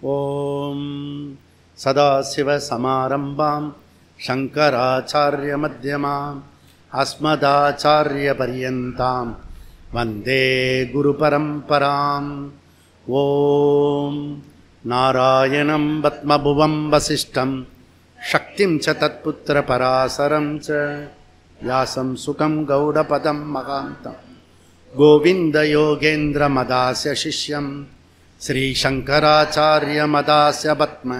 ஓம் சதாசிவசமாரம்பாம் சங்கராச்சார்யமத்யமாம் அஸ்மதாச்சார்யபர்யந்தாம் வந்தே குருபரம்பராம். ஓம் நாராயணம் பத்மபுவம் வசிஷ்டம் சக்திம் ச தத்புத்திரபராசரம் ச வியாசம் சுகம் கௌடபதம் மகாந்தம் கோவிந்தயோகேந்திரமதாஸ்ய சிஷ்யம் ஸ்ரீசங்கராச்சார்யமதாஸ்ய பத்ம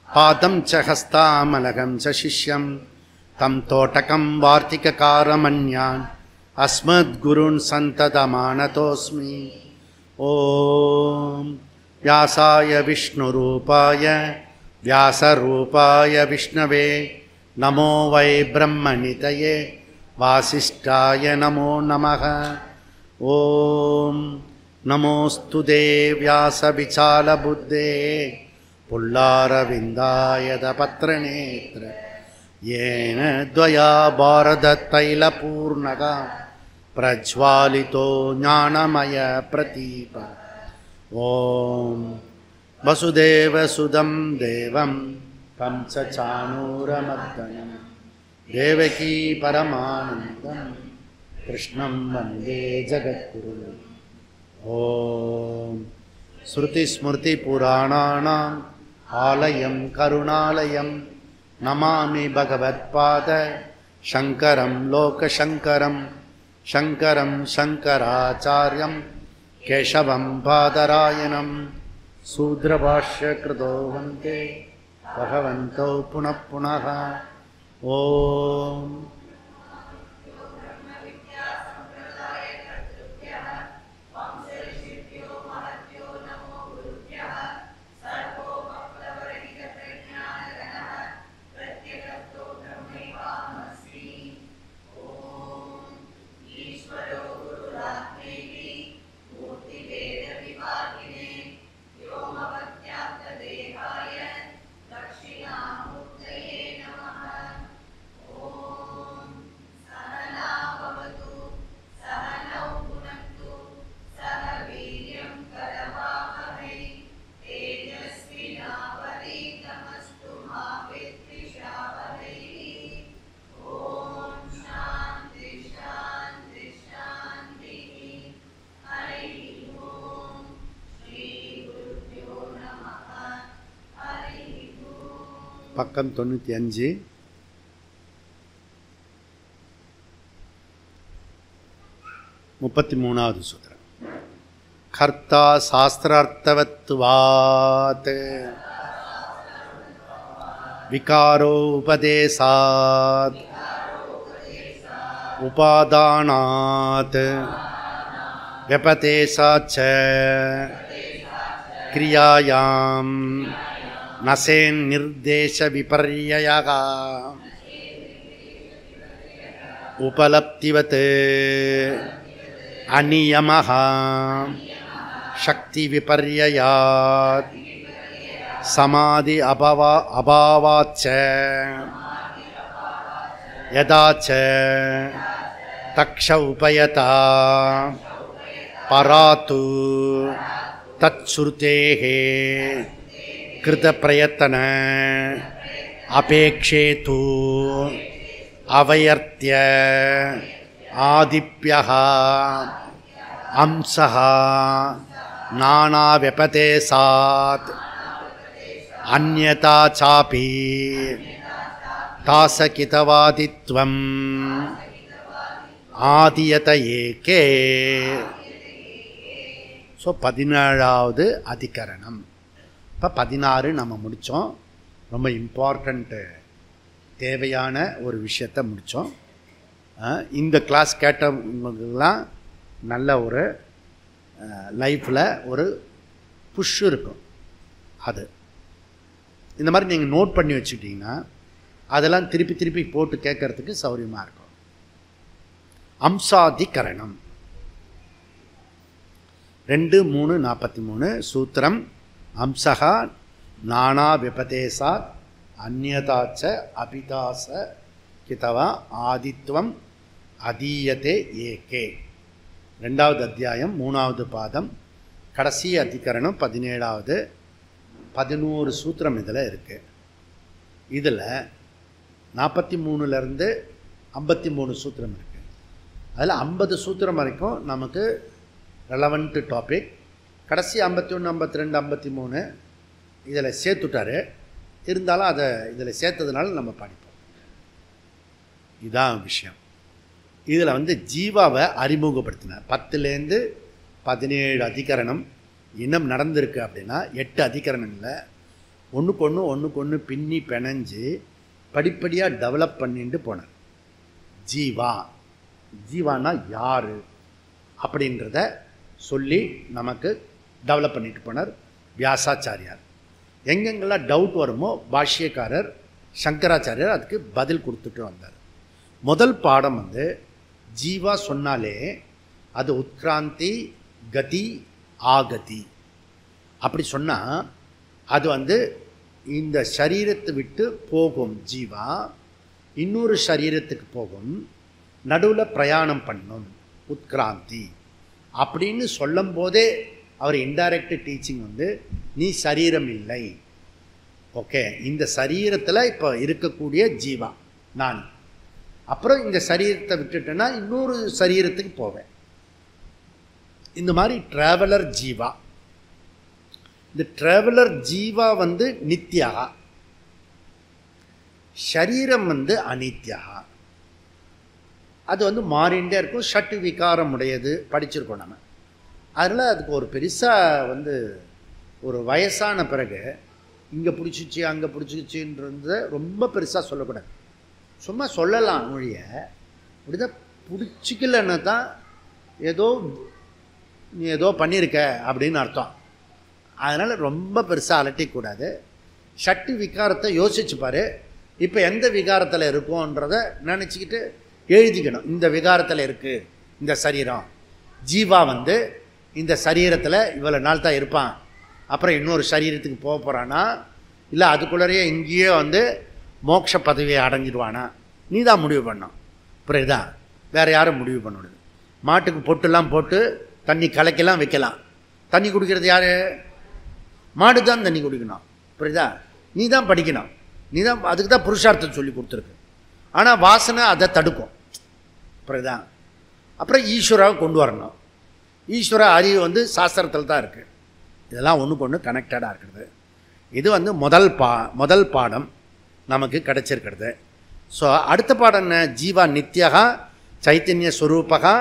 பாதம் ச ஹஸ்தாமலகம் ச சிஷ்யம் தம் தோட்டகம் வார்த்திககாரமன்யான் அஸ்மத்குருன் சந்ததமானதோஸ்மி. ஓம் வியாசாய விஷ்ணுரூபாய வியாசரூபாய விஷ்ணவே நமோ வை பிரம்மநிதயே வாசிஷ்டாய நமோ நமः. ஓம் நமோஸ்துதே வியாசவிசாலபுத்தே புல்லாரவிந்தாயதபத்ரநேத்ர येन द्वया भारततैलपूर्णगा प्रज्वालितो ज्ञानमयप्रदीप. ॐ वसुदेवसुदं देवं तं च चाणूरमर्दनं देवकी परमानन्दं कृष्णं वन्दे जगद्गुरुम्. ॐ श्रुतिस्मृतिपुराणानाम् आलयं करुणालयं नमामि भगवत्पाद शङ्करं लोकशङ्करं शङ्करं शङ्कराचार्यं केशवं बादरायणं शूद्रभाष्यकृतो वन्दे भगवन्तौ पुनः पुनः. ॐ பக்கம் 95 33வது சூத்திரம். கர்த்தா சாஸ்திரார்த்தவத்வாத் விகாரோ உபதேசாத் உபாதானாத் व्यपदेशाच्च क्रियायां नसेन् निर्देश विपर्ययः उपलब्धिवत् अनियमः शक्ति विपर्ययात् समाधि अभावाच्च यदा च तक्ष उपयता परातु तत्श्रुतेः कृतप्रयत्न अपेक्षेतु अवयर्त्य आदिप्यः अंशः नानाव्यपदेशात् अन्यथा चापि तासकितवादित्वम् आदियत एके. ஸோ 17வது அதிகரணம். இப்போ 16 நம்ம முடித்தோம். ரொம்ப இம்பார்ட்டண்ட்டு தேவையான ஒரு விஷயத்தை முடித்தோம். இந்த கிளாஸ் கேட்டவங்களுக்கெல்லாம் நல்ல ஒரு லைஃப்பில் ஒரு புஷ் இருக்கும். அது இந்த மாதிரி நீங்கள் நோட் பண்ணி வச்சுக்கிட்டிங்கன்னா அதெல்லாம் திருப்பி திருப்பி போட்டு கேட்குறதுக்கு சௌரியமாக இருக்கும். அம்சாதிகரணம் 2-3-43 சூத்திரம். அம்சகா நானா விபதேசாத் அந்யதாச்ச அபிதாச கிதவா ஆதித்வம் அதீயதே ஏகே. 2வது அத்தியாயம் 3வது பாதம் கடைசி அதிகரணம் 17வது 11 சூத்திரம் இதில் இருக்குது. இதில் 43லேருந்து 53 சூத்திரம் இருக்குது. அதில் 50 சூத்திரம் வரைக்கும் நமக்கு ரெலவெண்ட் டாபிக். கடைசி 51, 52, 53 இதில் சேர்த்துட்டார். இருந்தாலும் அதை இதில் சேர்த்ததுனால நம்ம படிப்போம். இதான் விஷயம். இதில் வந்து ஜீவாவை அறிமுகப்படுத்தினார். 10லேருந்து 17 அதிகரணம் இன்னும் நடந்திருக்கு. அப்படின்னா 8 அதிகரணங்களில் ஒன்றுக்கு ஒன்று பின்னி பிணைஞ்சு படிப்படியாக டெவலப் பண்ணிட்டு போனார். ஜீவானா யார் அப்படின்றத சொல்லி நமக்கு டெவலப் பண்ணிட்டு போனார் வியாசாச்சாரியார். எங்கெங்கெல்லாம் டவுட் வருமோ பாஷ்யக்காரர் சங்கராச்சாரியார் அதுக்கு பதில் கொடுத்துட்டு வந்தார். முதல் பாடம் வந்து ஜீவா சொன்னாலே அது உத்கிராந்தி, கதி, ஆகதி. அப்படி சொன்னால் அது வந்து இந்த சரீரத்தை விட்டு போகும் ஜீவா, இன்னொரு சரீரத்துக்கு போகும், நடுவில் பிரயாணம் பண்ணும், உத்கிராந்தி அப்படின்னு சொல்லும் போதே அவர் இன்டைரக்ட் டீச்சிங் வந்து நீ சரீரம் இல்லை, ஓகே, இந்த சரீரத்தில் இப்போ இருக்கக்கூடிய ஜீவா நான், அப்புறம் இந்த சரீரத்தை விட்டுட்டேன்னா இன்னொரு சரீரத்துக்கு போவேன். இந்த மாதிரி ட்ராவலர் ஜீவா. இந்த ட்ராவலர் ஜீவா வந்து நித்யா, ஷரீரம் வந்து அனித்யா. அது வந்து மாறிண்டே இருக்கும், ஷட்டு விகாரம் உடையது படிச்சிருக்கோம் நம்ம. அதில் அதுக்கு ஒரு பெருசாக வந்து ஒரு வயசான பிறகு இங்கே பிடிச்சிச்சு அங்கே பிடிச்சிச்சின்றத ரொம்ப பெருசாக சொல்லக்கூடாது. சும்மா சொல்லலாம் மொழிய, இப்படிதான் பிடிச்சிக்கலன்னு தான் ஏதோ நீ ஏதோ பண்ணியிருக்க அப்படின்னு அர்த்தம். அதனால் ரொம்ப பெருசாக அலட்டிக்கூடாது. ஷட்டு விகாரத்தை யோசிச்சுப்பார். இப்போ எந்த விகாரத்தில் இருக்கும்ன்றதை நினச்சிக்கிட்டு எழுதிக்கணும். இந்த விகாரத்தில் இருக்குது இந்த சரீரம், ஜீவா வந்து இந்த சரீரத்தில் இவ்வளோ நாள் தான் இருப்பான், அப்புறம் இன்னொரு சரீரத்துக்கு போக போகிறானா, இல்லை அதுக்குள்ளேயே இங்கேயே வந்து மோட்ச பதவியை அடைஞ்சிடுவானா, நீ தான் முடிவு பண்ணணும். புரியுதா? வேறு யாரும் முடிவு பண்ண முடியாது. மாட்டுக்கு பொட்டுலாம் போட்டு தண்ணி கலக்கலாம் வைக்கலாம். தண்ணி குடிக்கிறது யார்? மாடு தான் தண்ணி குடிக்கணும். புரியுதா? நீ தான் படிக்கணும், நீ தான், அதுக்கு தான் புருஷார்த்தம் சொல்லி கொடுத்துருக்கு. ஆனால் வாசனை அதை தடுக்கும். புரியுதா? அப்புறம் ஈஸ்வராவை கொண்டு வரணும். ஈஸ்வர அறிவு வந்து சாஸ்திரத்தில் தான் இருக்குது. இதெல்லாம் ஒன்றுக்கு ஒன்று கனெக்டடாக இருக்கிறது. இது வந்து முதல் பாடம் நமக்கு கிடச்சிருக்கிறது. ஸோ அடுத்த பாடம் என்ன? ஜீவா நித்யகா சைத்தன்ய ஸ்வரூபகா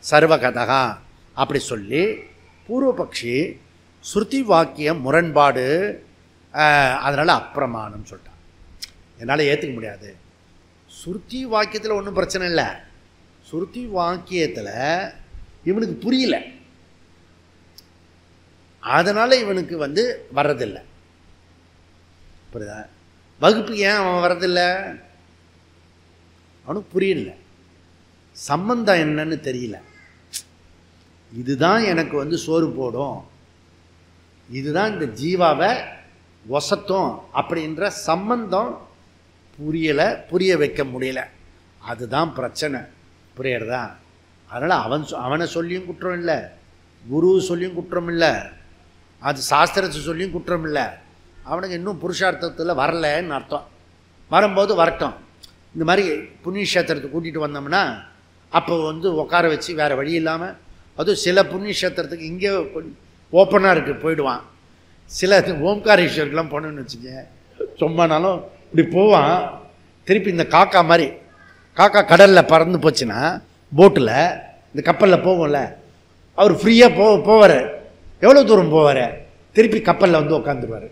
சர்வகதகா அப்படி சொல்லி பூர்வபக்ஷி ஸ்ருதி வாக்கியம் முரண்பாடு, அதனால் அப்பிரமாணம் சொல்லிட்டான். என்னால் ஏற்றுக்க முடியாது. ஸ்ருதி வாக்கியத்தில் ஒன்றும் பிரச்சனை இல்லை. ஸ்ருதி வாக்கியத்தில் இவனுக்கு புரியல, அதனால் இவனுக்கு வந்து வர்றதில்லை. புரியுதா? வகுப்புக்கு ஏன் அவன் வர்றதில்லை? அவனுக்கு புரியல, சம்பந்தம் என்னன்னு தெரியல. இதுதான் எனக்கு வந்து சோறு போடும், இதுதான் இந்த ஜீவாவை வசத்தும் அப்படின்ற சம்பந்தம் புரியலை, புரிய வைக்க முடியல. அதுதான் பிரச்சனை. புரியறதா? அதனால் அவனை சொல்லியும் குற்றம் இல்லை, குரு சொல்லியும் குற்றம் இல்லை, அது சாஸ்திரத்தை சொல்லியும் குற்றம் இல்லை. அவனுக்கு இன்னும் புருஷார்த்தத்தில் வரலன்னு அர்த்தம். வரும்போது வரட்டும். இந்த மாதிரி புண்ணியக்ஷேத்திரத்தை கூட்டிகிட்டு வந்தோம்னா அப்போ வந்து உட்கார வச்சு வேறு வழி இல்லாமல், அதுவும் சில புண்ணியக்ஷேத்திரத்துக்கு இங்கே ஓப்பனாக இருக்குது போயிடுவான். சில ஓம்காரேஸ்வருக்கெலாம் போனோன்னு வச்சுக்க, சும்மானாலும் இப்படி போவான். திருப்பி இந்த காக்கா மாதிரி, காக்கா கடலில் பறந்து போச்சுன்னா போட்டில் இந்த கப்பலில் போகும்ல, அவர் ஃப்ரீயாக போவார். எவ்வளோ தூரம் போவார், திருப்பி கப்பலில் வந்து உட்காந்துருவார்.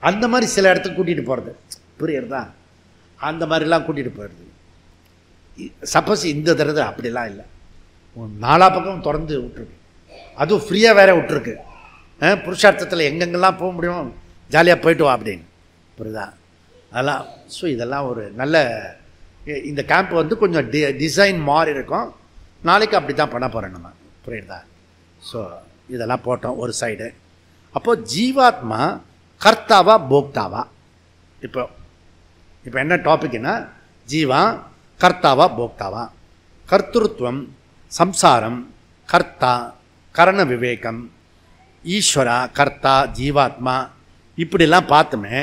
அந்த மாதிரி சில இடத்துக்கு கூட்டிகிட்டு போகிறது. புரியுறதா? அந்த மாதிரிலாம் கூட்டிகிட்டு போயிடுது. சப்போஸ் இந்த தடவை அப்படிலாம் இல்லை, நாலா பக்கம் திறந்து விட்டுருக்கு, அதுவும் ஃப்ரீயாக வேற விட்டுருக்கு. புருஷார்த்தத்தில் எங்கெங்கெல்லாம் போக முடியும் ஜாலியாக போயிட்டு வா அப்படின்னு. புரியுதா? அதெல்லாம். ஸோ இதெல்லாம் ஒரு நல்ல, இந்த கேம்ப் வந்து கொஞ்சம் டிசைன் மாறி இருக்கும். நாளைக்கு அப்படி தான் பண்ண போகிறேன் நம்ம. புரியுதா? ஸோ இதெல்லாம் போட்டோம் ஒரு சைடு. அப்போது ஜீவாத்மா கர்த்தாவா போக்தாவா? இப்போ என்ன டாபிக்னா, ஜீவா கர்த்தாவா போக்தாவா? கர்த்திருவம், சம்சாரம், கர்த்தா, கரண விவேகம், ஈஸ்வரா, கர்த்தா, ஜீவாத்மா இப்படிலாம் பார்த்துமே.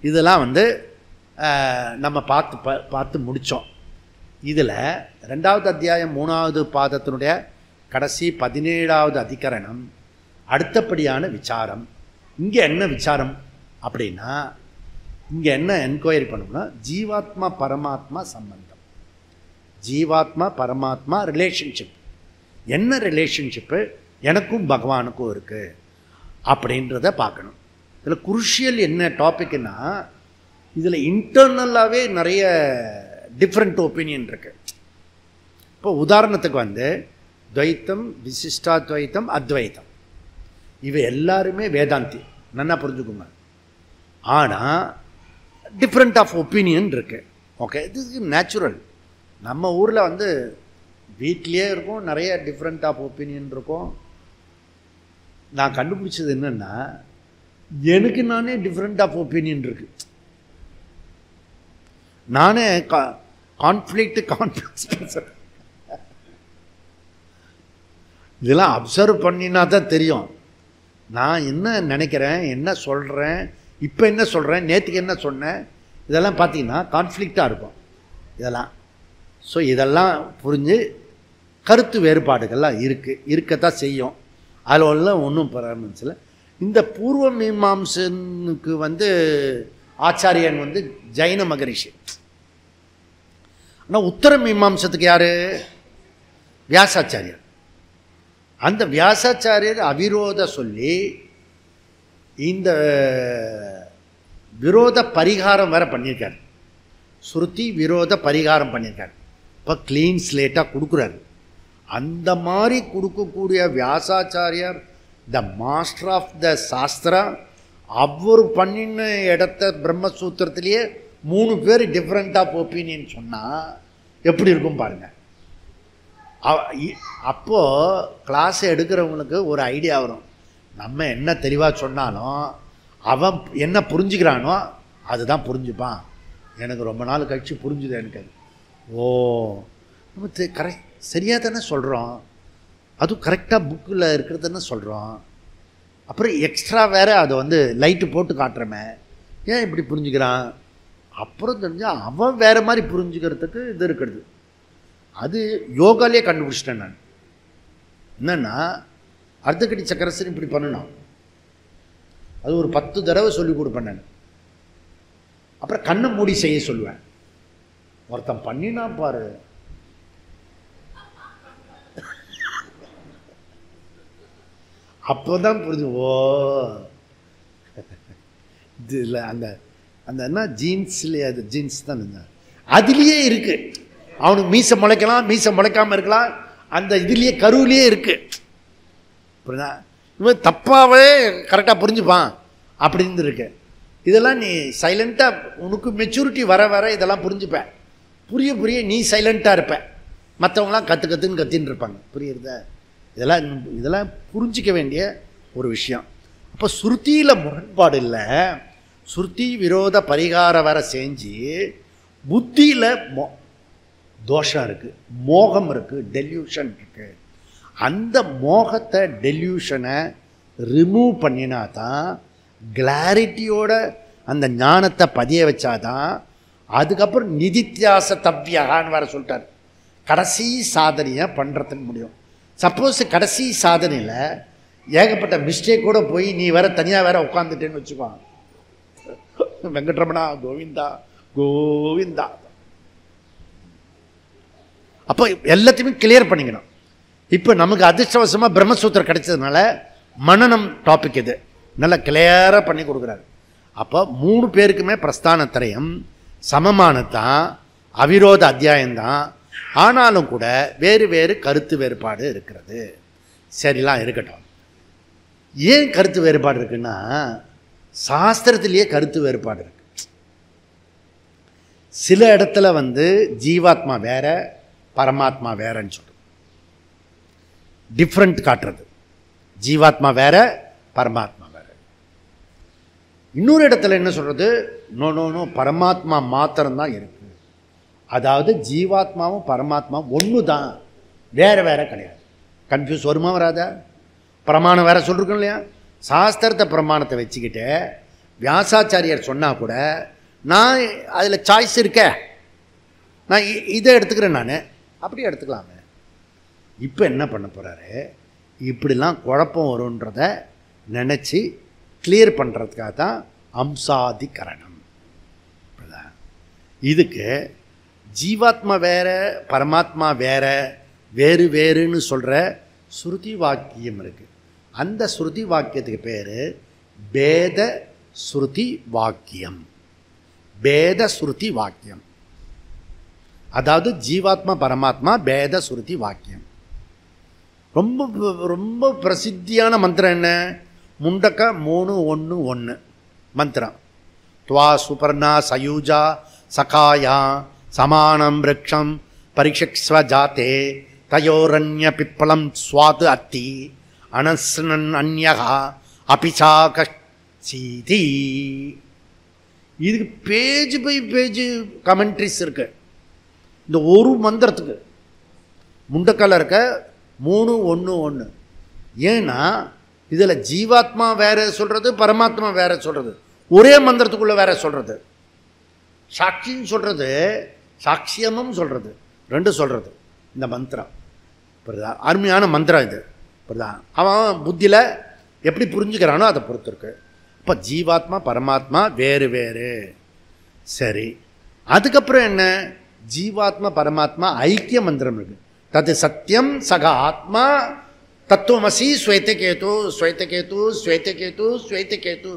இதெல்லாம் வந்து நம்ம பார்த்து முடித்தோம். இதில் 2வது அத்தியாயம் 3வது பாதத்தினுடைய கடைசி 17வது அதிகரணம் அடுத்தபடியான விசாரம். இங்கே என்ன விசாரம் அப்படின்னா, இங்கே என்ன என்கொயரி பண்ணோம்னா, ஜீவாத்மா பரமாத்மா சம்பந்தம், ஜீவாத்மா பரமாத்மா ரிலேஷன்ஷிப், என்ன ரிலேஷன்ஷிப்பு எனக்கும் பகவானுக்கும் இருக்குது அப்படின்றத பார்க்கணும். இதில் குருஷியல் என்ன டாபிக்னா, இதில் இன்டர்னலாகவே நிறைய டிஃப்ரெண்ட் ஒப்பீனியன் இருக்குது. இப்போ உதாரணத்துக்கு வந்து துவைத்தம், விசிஷ்டாத்வைத்தம், அத்வைத்தம், இவை எல்லாருமே வேதாந்தி, நல்லா புரிஞ்சுக்கோங்க. ஆனால் டிஃப்ரெண்ட் ஆஃப் ஒப்பீனியன் இருக்குது. ஓகே, இது நேச்சுரல். நம்ம ஊரில் வந்து வீட்லேயே இருக்கும், நிறைய டிஃப்ரெண்ட் ஆஃப் ஒப்பீனியன் இருக்கும். நான் கண்டுபிடிச்சது என்னென்னா, எனக்கு நானே டிஃப்ரெண்ட் ஆஃப் ஒப்பீனியன் இருக்கு. நானே கான்ஃப்ளிக்ஸ் இதெல்லாம் அப்சர்வ் பண்ணினா தான் தெரியும் நான் என்ன நினைக்கிறேன், என்ன சொல்கிறேன், இப்போ என்ன சொல்கிறேன், நேற்றுக்கு என்ன சொன்னேன், இதெல்லாம் பார்த்தீங்கன்னா கான்ஃப்ளிக்டாக இருக்கும் இதெல்லாம். ஸோ இதெல்லாம் புரிஞ்சு கருத்து வேறுபாடுகள்லாம் இருக்கத்தான் செய்யும். அதில் உள்ள ஒன்றும் பராமரிச்சில். இந்த பூர்வ மீமாம்சனுக்கு வந்து ஆச்சாரியன் வந்து ஜைன மகரிஷி. ஆனால் உத்தர மீமாம்சத்துக்கு யார்? வியாசாச்சாரியர். அந்த வியாசாச்சாரியர் அவிரோத சொல்லி இந்த விரோத பரிகாரம் வேற பண்ணியிருக்காரு. ஸ்ருதி விரோத பரிகாரம் பண்ணியிருக்காரு. இப்போ க்ளீன் ஸ்லேட்டாக கொடுக்குறாரு. அந்த மாதிரி கொடுக்கக்கூடிய வியாசாச்சாரியார், the master of the shastra, அவர் பண்ணின இடத்த பிரம்மசூத்திரத்திலேயே 3 பேர் டிஃப்ரெண்ட் ஆஃப் ஒப்பீனியன் சொன்னால் எப்படி இருக்கும் பாருங்கள். அப்போது கிளாஸ் எடுக்கிறவங்களுக்கு ஒரு ஐடியா வரும். நம்ம என்ன தெளிவாக சொன்னாலும் அவன் என்ன புரிஞ்சுக்கிறானோ அதுதான் புரிஞ்சுப்பான். எனக்கு ரொம்ப நாள் கழிச்சு புரிஞ்சுது எனக்கு. ஓ, நம்ம கரெக்ட் சரியாக தானே சொல்கிறோம், அதுவும் கரெக்டாக புக்கில் இருக்கிறது தானே சொல்கிறோம். அப்புறம் எக்ஸ்ட்ரா வேறு அதை வந்து லைட்டு போட்டு காட்டுறமே, ஏன் இப்படி புரிஞ்சுக்கிறான்? அப்புறம் தெரிஞ்சால் அவன் வேறு மாதிரி புரிஞ்சுக்கிறதுக்கு இது இருக்கிறது. அது யோகாலே கண்டுபிடிச்சிட்டேன் நான். என்னென்னா, அர்த்தக்கடி சக்கரசன் இப்படி பண்ணணும், அது ஒரு 10 தடவை சொல்லி கொடுப்பேன் நான். அப்புறம் கண்ணை மூடி செய்ய சொல்லுவேன். ஒருத்தன் பண்ணினா பாரு, அப்போதான் புரிஞ்சு. ஓ, இதில் அந்த அந்த என்ன ஜீன்ஸ்லேயே, அது ஜீன்ஸ் தான் இருந்தால் அதுலேயே இருக்குது. அவனுக்கு மீசை முளைக்கலாம், மீசை முளைக்காமல் இருக்கலாம், அந்த இதுலேயே கருவிலேயே இருக்குது. புரியுதா? இவன் தப்பாகவே கரெக்டாக புரிஞ்சுப்பான் அப்படின்னு இருக்கு. இதெல்லாம் நீ சைலண்ட்டாக, உனக்கு மெச்சூரிட்டி வர வர இதெல்லாம் புரிஞ்சுப்பேன். புரிய நீ சைலண்ட்டாக இருப்ப, மற்றவங்களாம் கற்றுன்னு இருப்பாங்க. புரியுறதா? இதெல்லாம் புரிஞ்சிக்க வேண்டிய ஒரு விஷயம். அப்போ ஸ்ருதியில் முரண்பாடு இல்லை, ஸ்ருதி விரோத பரிகாரம் வர செஞ்சு புத்தியில் தோஷம் இருக்குது, மோகம் இருக்குது, டெல்யூஷன் இருக்குது. அந்த மோகத்தை, டெல்யூஷனை ரிமூவ் பண்ணினா தான், கிளாரிட்டியோட அந்த ஞானத்தை பதிய வச்சாதான், அதுக்கப்புறம் நிதித்தியாச தவ்யான்னு வேற சொல்லிட்டார். கடைசி சாதனையை பண்ணுறதுக்கு முடியும். சப்போஸ் கடைசி சாதனையில் ஏகப்பட்ட மிஸ்டேக் கூட போய் நீ வேற தனியாக வேற உட்காந்துட்டேன்னு வச்சுக்கோ, வெங்கட்ரமணா கோவிந்தா கோவிந்தா. அப்போ எல்லாத்தையுமே கிளியர் பண்ணிக்கணும். இப்போ நமக்கு அதிர்ஷ்டவசமாக பிரம்மசூத்திரம் கிடைச்சதுனால மனனம் டாபிக் இது நல்லா கிளியராக பண்ணி கொடுக்குறாரு. அப்போ 3 பேருக்குமே பிரஸ்தான திரயம் சமமானதான், அவிரோத அத்தியாயம்தான். ஆனாலும் கூட வேறு வேறு கருத்து வேறுபாடு இருக்கிறது. சரிலாம் இருக்கட்டும். ஏன் கருத்து வேறுபாடு இருக்குன்னா, சாஸ்திரத்திலேயே கருத்து வேறுபாடு இருக்கு. சில இடத்துல வந்து ஜீவாத்மா வேற, பரமாத்மா வேறன்னு சொல்றது, டிஃப்ரெண்ட் காட்டுறது. ஜீவாத்மா வேற, பரமாத்மா வேற. இன்னொரு இடத்துல என்ன சொல்றது, நோ பரமாத்மா மாத்திரம்தான் இருக்கு. அதாவது ஜீவாத்மாவும் பரமாத்மாவும் ஒன்று தான், வேற வேற கிடையாது. கன்ஃபியூஸ் வருமா வராதா? பிரமாணம் வேற சொல்லிருக்கோம் இல்லையா? சாஸ்திரத்தை பிரமாணத்தை வச்சுக்கிட்டு வியாசாச்சாரியர் சொன்னால் கூட நான் அதில் சாய்ஸ் இருக்க, நான் இதை எடுத்துக்கிறேன், நான் அப்படி எடுத்துக்கலாமே. இப்போ என்ன பண்ண போகிறாரு, இப்படிலாம் குழப்பம் வரும்ன்றத நினச்சி கிளியர் பண்ணுறதுக்காக தான் அம்சாதிகரணம். இதுக்கு ஜீவாத்மா வேற பரமாத்மா வேற வேறு வேறுன்னு சொல்கிற ஸ்ருதி வாக்கியம் இருக்குது. அந்த ஸ்ருதி வாக்கியத்துக்கு பேர் பேத ஸ்ருதி வாக்கியம். பேத ஸ்ருதி வாக்கியம் அதாவது ஜீவாத்மா பரமாத்மா பேத ஸ்ருதி வாக்கியம். ரொம்ப ரொம்ப பிரசித்தியான மந்திரம் என்ன? முண்டக்க 3:1:1 மந்திரம். துவா சுபர்ணா சயூஜா சகாயா சமானம் விரக்ஷம் பரிஷக்ஸ்வ ஜாத்தே தயோரண்ய பிப்பலம் ஸ்வாது அத்தி அனஸ்னன் அந்யகா அபிசாகீதி. இதுக்கு பேஜ் பை பேஜ் கமெண்ட்ரிஸ் இருக்கு. இந்த ஒரு மந்திரத்துக்கு முண்டக்கல்ல இருக்க 3:1:1. ஏன்னா இதில் ஜீவாத்மா வேற சொல்கிறது, பரமாத்மா வேற சொல்கிறது, ஒரே மந்திரத்துக்குள்ளே வேற சொல்கிறது. சாட்சின்னு சொல்கிறது, சாட்சியமும் சொல்கிறது, ரெண்டு சொல்கிறது இந்த மந்திரம். புரியுதா? அருமையான மந்திரம் இது. புரியுதா? அவன் புத்தியில் எப்படி புரிஞ்சுக்கிறானோ அதை பொறுத்து இருக்கு. இப்போ ஜீவாத்மா பரமாத்மா வேறு வேறு. சரி, அதுக்கப்புறம் என்ன? ஜீவாத்மா பரமாத்மா ஐக்கிய மந்திரம் இருக்கு. தது சத்தியம் சக ஆத்மா தத்துவமசி ஸ்வேதகேது ஸ்வேதகேது ஸ்வேதகேது ஸ்வேதகேது.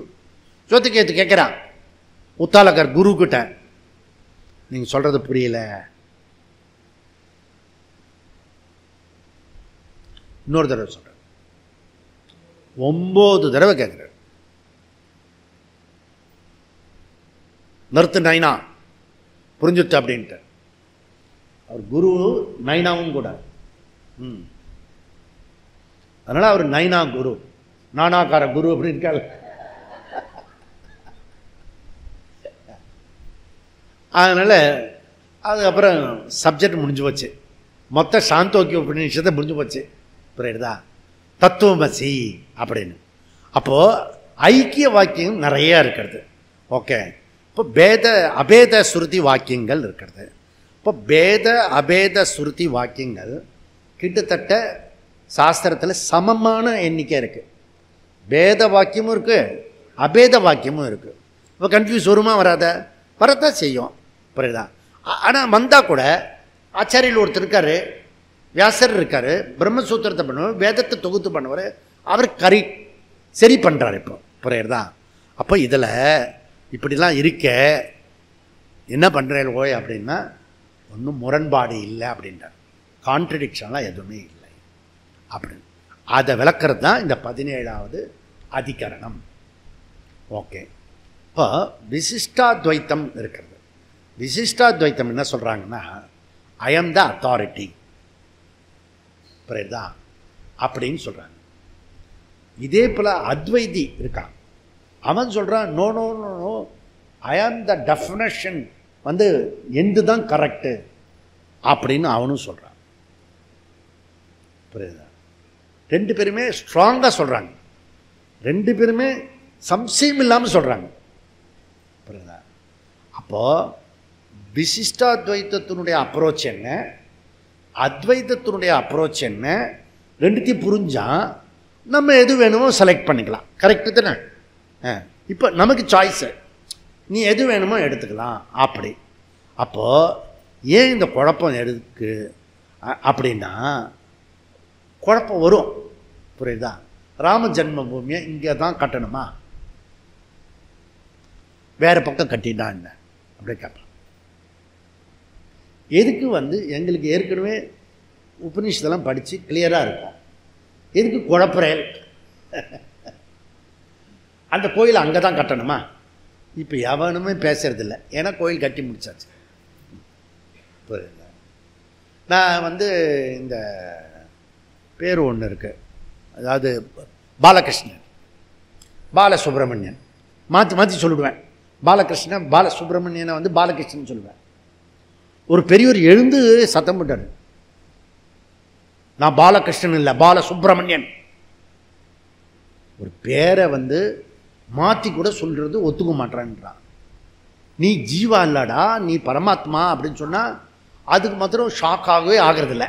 ஸ்வேதகேது கேட்குறான் உத்தாலகர் குரு கிட்ட, நீங்கள் சொல்கிறது புரியல, இன்னொரு தடவை சொல்கிறேன். 9 தடவை கேட்குறாரு. நிறுத்து நைனா, புரிஞ்சுட்டு அப்படின்ட்டு. அவர் குரு நைனாவும் கூட. அதனால் அவர் நைனா குரு, நானாக்கார குரு அப்படின்னு இருக்காரு. அதனால் அதுக்கப்புறம் சப்ஜெக்ட் முடிஞ்சு போச்சு. மொத்த சாந்தோக்கிய உபநிஷத்தை முடிஞ்சு போச்சு. புரியுதா? தத்துவமசி அப்படின்னு. அப்போது ஐக்கிய வாக்கியம் நிறையா இருக்கிறது. ஓகே, இப்போ பேத அபேத ஸ்ருதி வாக்கியங்கள் இருக்கிறது. இப்போ பேத அபேத ஸ்ருதி வாக்கியங்கள் கிட்டத்தட்ட சாஸ்திரத்தில் சமமான எண்ணிக்கை இருக்குது. பேத வாக்கியமும் இருக்குது, அபேத வாக்கியமும் இருக்குது. இப்போ கன்ஃபியூஸ் வருமா? வராத? வரத்தான் செய்யும். புரியுதா? ஆனால் வந்தால் கூட ஆச்சாரியர் ஒருத்தர் இருக்கார், வியாசர் இருக்கார், பிரம்மசூத்திரத்தை பண்ணுவார், வேதத்தை தொகுத்து பண்ணுவார், அவர் சரி பண்ணுறார் இப்போ. புரியுறதா? அப்போ இதில் இப்படிலாம் இருக்க என்ன பண்ணுறேன் ஓய் அப்படின்னா ஒன்றும் முரண்பாடு இல்லை அப்படின்றார். கான்ட்ரடிக்ஷன்லாம் எதுவுமே இல்லை அப்படின்னு. அதை விளக்கிறது தான் இந்த 17வது அதிகரணம். ஓகே, இப்போ விசிஷ்டாத்வைத்தம் இருக்கிறது. விசிஷ்டாத்வைத்தம் என்ன சொல்கிறாங்கன்னா, ஐ எம் த அத்தாரிட்டி, புரியுதா அப்படின்னு சொல்கிறாங்க. இதே போல் அத்வைதி இருக்கான், அவன் சொல்கிறான் நோ நோ நோ நோ, ஐ ஆம் த டெஃபினேஷன், வந்து எந்து தான் கரெக்டு அப்படின்னு அவனும் சொல்கிறான். புரியுதா? ரெண்டு பேருமே ஸ்ட்ராங்காக சொல்கிறாங்க, ரெண்டு பேருமே சம்சயம் இல்லாமல் சொல்கிறாங்க. புரியுதா? அப்போது விசிஷ்டாத்வைத்தத்தினுடைய அப்ரோச் என்ன, அத்வைத்தத்தினுடைய அப்ரோச் என்ன, ரெண்டுத்தையும் புரிஞ்சால் நம்ம எது வேணுமோ செலக்ட் பண்ணிக்கலாம். கரெக்டு தானே? இப்போ நமக்கு சாய்ஸு, நீ எது வேணுமோ எடுத்துக்கலாம் அப்படி. அப்போது ஏன் இந்த குழப்பம் எதுக்கு அப்படின்னா, குழப்பம் வரும். புரியுதா? ராம ஜென்ம பூமியை இங்கே தான் கட்டணுமா, வேறு பக்கம் கட்டினா என்ன அப்படி கேட்பேன். எதுக்கு வந்து எங்களுக்கு ஏற்கனவே உபநிஷதெல்லாம் படித்து கிளியராக இருக்கும், எதுக்கு குழப்பறேன்? அந்த கோயில் அங்கே தான் கட்டணுமா? இப்போ எவனுமே பேசுறதில்ல, ஏன்னா கோயில் கட்டி முடிச்சாச்சு. புரியுது? நான் வந்து இந்த பேர் ஒன்று இருக்குது, அதாவது பாலகிருஷ்ணன், பாலசுப்ரமணியன், மாற்றி மாற்றி சொல்லிடுவேன். பாலகிருஷ்ணன் பாலசுப்ரமணியனை வந்து பாலகிருஷ்ணன் சொல்லுவேன். ஒரு பெரியவர் எழுந்து சத்தம் போட்டார், நான் பாலகிருஷ்ணன் இல்லை பாலசுப்ரமணியன். ஒரு பேரை வந்து மாற்றி கூட சொல்கிறது ஒத்துக்க மாட்டேன்றான். நீ ஜீவா இல்லடா, நீ பரமாத்மா அப்படின்னு சொன்னால் அதுக்கு மாத்திரம் ஷாக் ஆகவே ஆகிறதில்ல.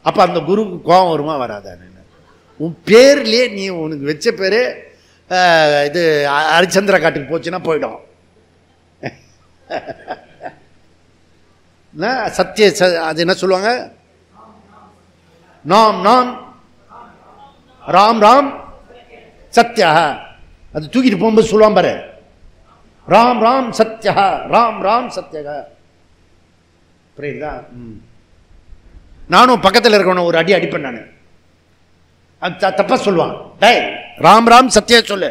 அப்போ அந்த குருவுக்கு கோபம் வருமா வராதா? உன் பேர்லேயே நீ உனக்கு வச்ச பேர் இது ஹரிச்சந்திர காட்டுக்கு போச்சுன்னா போயிடும். சத்திய அது என்ன சொல்லுவாங்க? நாம் நாம் ராம் ராம் சத்யா. அது தூக்கிட்டு போகும்போது சொல்லுவான் பாரு, ராம் ராம் சத்யா, ராம் ராம் சத்யா. புரியுதா? நானும் பக்கத்தில் இருக்கணும் ஒரு அடி அடிப்பேன் நான். தப்பா சொல்லுவான், டேய் ராம் ராம் சத்யா சொல்லு.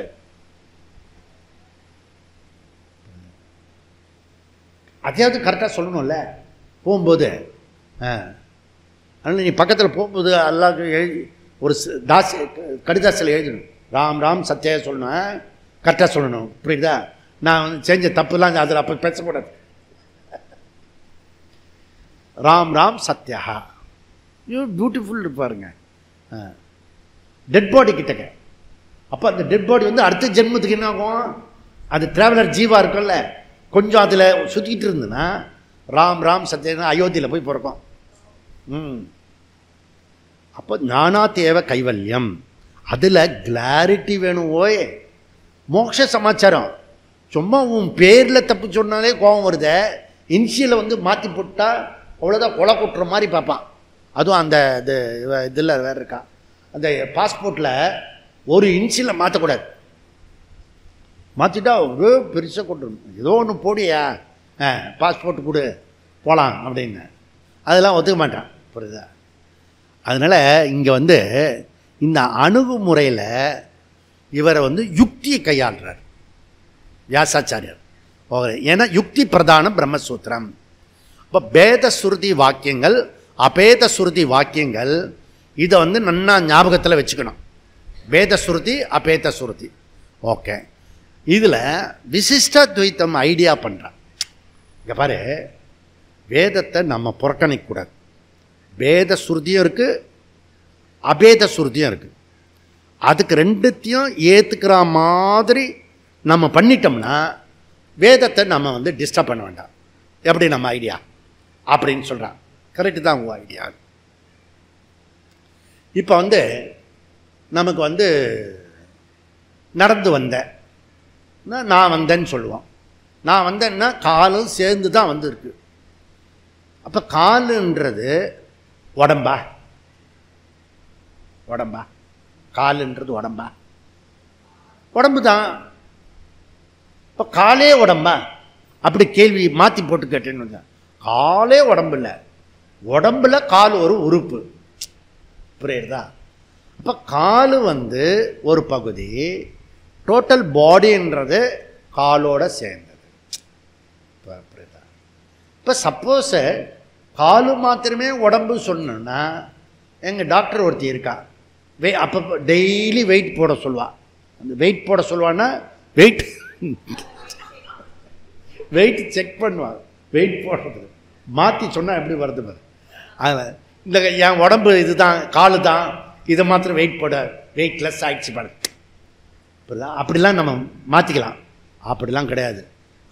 அதையாவது கரெக்டாக சொல்லணும்ல போகும்போது. அதனால் நீ பக்கத்தில் போகும்போது எல்லாருக்கும் எழுதி ஒரு கடிதாசில் எழுதணும், ராம் ராம் சத்யா சொல்லணும், கரெக்டாக சொல்லணும். புரியுதா? நான் வந்து செஞ்ச தப்புலாம் அதில் அப்போ பேசக்கூடாது. ராம் ராம் சத்யா. பியூட்டிஃபுல் இருப்பாருங்க. டெட் பாடி கிட்டக்க. அப்போ அந்த டெட் பாடி வந்து அடுத்த ஜென்மத்துக்கு என்ன ஆகும்? அது டிராவலர் ஜீவா இருக்கும்ல, கொஞ்சம் அதில் சுற்றிக்கிட்டு இருந்துன்னா ராம் ராம் சத்யா அயோத்தியில் போய் பிறக்கும். அப்போ ஞானா தேவ கைவல்யம். அதில் கிளாரிட்டி வேணும். ஓய் மோட்ச சமாச்சாரம். சும்மா உன் பேரில் தப்பு சொன்னாலே கோபம் வருது. இன்ஷியலை வந்து மாற்றி போட்டால் அவ்வளோதான், கொலை கொட்டுற மாதிரி பார்ப்பான். அதுவும் அந்த இதில் வேறு இருக்கா, அந்த பாஸ்போர்ட்டில் ஒரு இன்ஷியலை மாற்றக்கூடாது. மாற்றிட்டா ஒரு பெருசாக கொட்டுரும். ஏதோ ஒன்று போடியா, பாஸ்போர்ட்டு கொடு போகலாம் அப்படின்னு. அதெல்லாம் ஒத்துக்க மாட்டான். புரியுதா? அதனால் இங்கே வந்து இந்த அணுகுமுறையில் இவரை வந்து யுக்தியை கையாளுறார் வியாசாச்சாரியர். ஏன்னா யுக்தி பிரதான பிரம்மசூத்திரம். இப்போ பேத சுருதி வாக்கியங்கள், அபேத சுருதி வாக்கியங்கள், இதை வந்து நன்னா ஞாபகத்தில் வச்சுக்கணும். பேத சுருதி அபேத சுருதி. ஓகே, இதில் விசிஷ்ட துவைத்தம் ஐடியா பண்ணுறான். இங்கே பாரு, வேதத்தை நம்ம புறக்கணிக்கக்கூடாது. பேத சுருதியும் இருக்குது, அபேத சுருதியும் இருக்குது. அதுக்கு ரெண்டுத்தையும் ஏற்றுக்கிற மாதிரி நம்ம பண்ணிட்டோம்னா வேதத்தை நம்ம வந்து டிஸ்டர்ப் பண்ண வேண்டாம். எப்படி நம்ம ஐடியா அப்படின்னு சொல்கிறான். கரெக்டு தான் உங்கள் ஐடியா. இப்போ வந்து நமக்கு வந்து நடந்து வந்தேன், நான் வந்தேன்னு சொல்லுவோம். நான் வந்தேன்னா காலும் சேர்ந்து தான் வந்துருக்கு. அப்போ காலுன்றது உடம்பா? உடம்பா? காலுன்றது உடம்பா? உடம்பு தான். இப்போ காலே உடம்பா? அப்படி கேள்வி மாற்றி போட்டு கேட்டேன்னு, காலே உடம்பு இல்லை, உடம்புல கால் ஒரு உறுப்பு. புரியுதா? அப்போ காலு வந்து ஒரு பகுதி, டோட்டல் பாடின்றது காலோட சேர்ந்தது. புரியுதா? இப்போ சப்போஸ் காலு மாத்திரமே உடம்பு சொன்னா, எங்கள் டாக்டர் ஒருத்தி இருக்கா, அப்போ டெய்லி வெயிட் போட சொல்லுவாள். அந்த வெயிட் போட சொல்லுவான்னா வெயிட் செக் பண்ணுவாள். வெயிட் போடுறது மாற்றி சொன்னால் எப்படி வருது பாரு. அதில் இந்த என் உடம்பு இதுதான், காலு தான், இதை மாத்திரம் வெயிட் போட வெயிட்லெஸ் ஆகிடுச்சு பாரு. இப்படிலாம் அப்படிலாம் நம்ம மாற்றிக்கலாம். அப்படிலாம் கிடையாது.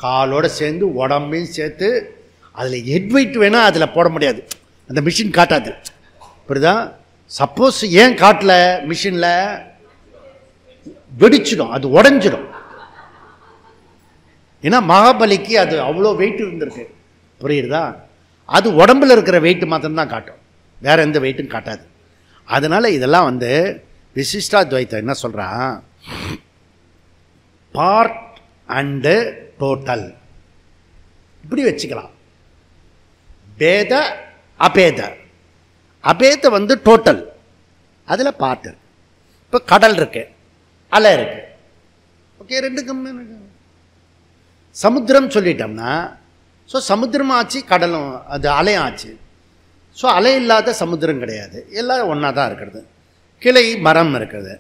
காலோடு சேர்ந்து உடம்பையும் சேர்த்து அதில் ஹெட் வெயிட் வேணால் அதில் போட முடியாது, அந்த மிஷின் காட்டாது. புரியுதா? சப்போஸ் ஏன் காட்டல, மிஷினில் வெடிச்சிடும், அது உடஞ்சிடும். ஏன்னா மகாபலிக்கு அது அவ்வளோ வெயிட் இருந்திருக்கு. புரியுதா? அது உடம்புல இருக்கிற வெயிட் மாத்திரம்தான் காட்டும், வேற எந்த வெயிட்டும் காட்டாது. அதனால் இதெல்லாம் வந்து விசிஷ்டாத்வைத்தம் என்ன சொல்கிறான், பார்ட் அண்டு டோட்டல் இப்படி வச்சுக்கலாம். பேத அபேத. அபேத வந்து டோட்டல், அதில் பார்ட் இருக்கு. இப்போ கடல் இருக்கு, அலை இருக்கு. ஓகே, ரெண்டுக்கும் சமுத்திரம் சொல்லிட்டோம்னா, ஸோ சமுத்திரமும் ஆச்சு, கடலும் அது அலையும் ஆச்சு. ஸோ அலை இல்லாத சமுத்திரம் கிடையாது, எல்லாம் ஒன்றா தான் இருக்கிறது. கிளை மரம் இருக்கிறது.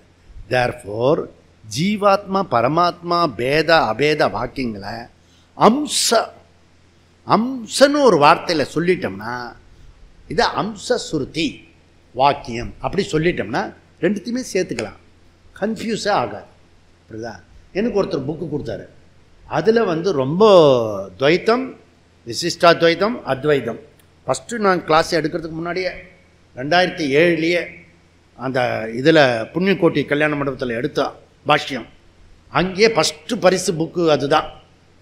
தேர்ஃபோர் ஜீவாத்மா பரமாத்மா பேத அபேத வாக்கியங்களை அம்சன்னு ஒரு வார்த்தையில் சொல்லிட்டோம்னா இது அம்ச சுருதி. வாக்கியம் அப்படி சொல்லிட்டோம்னா ரெண்டுத்தையுமே சேர்த்துக்கலாம், கன்ஃபியூஸே ஆகாது. புரியுதா? எனக்கு ஒருத்தர் புக்கு கொடுத்தாரு, அதில் வந்து ரொம்ப துவைத்தம், விசிஷ்டாத்வைத்தம், அத்வைத்தம். ஃபஸ்ட்டு நான் கிளாஸ் எடுக்கிறதுக்கு முன்னாடியே 2007 அந்த இதில் புண்ணியக்கோட்டி கல்யாண மண்டபத்தில் எடுத்த பாஷ்யம், அங்கேயே ஃபஸ்ட்டு பரிசு புக்கு அதுதான்.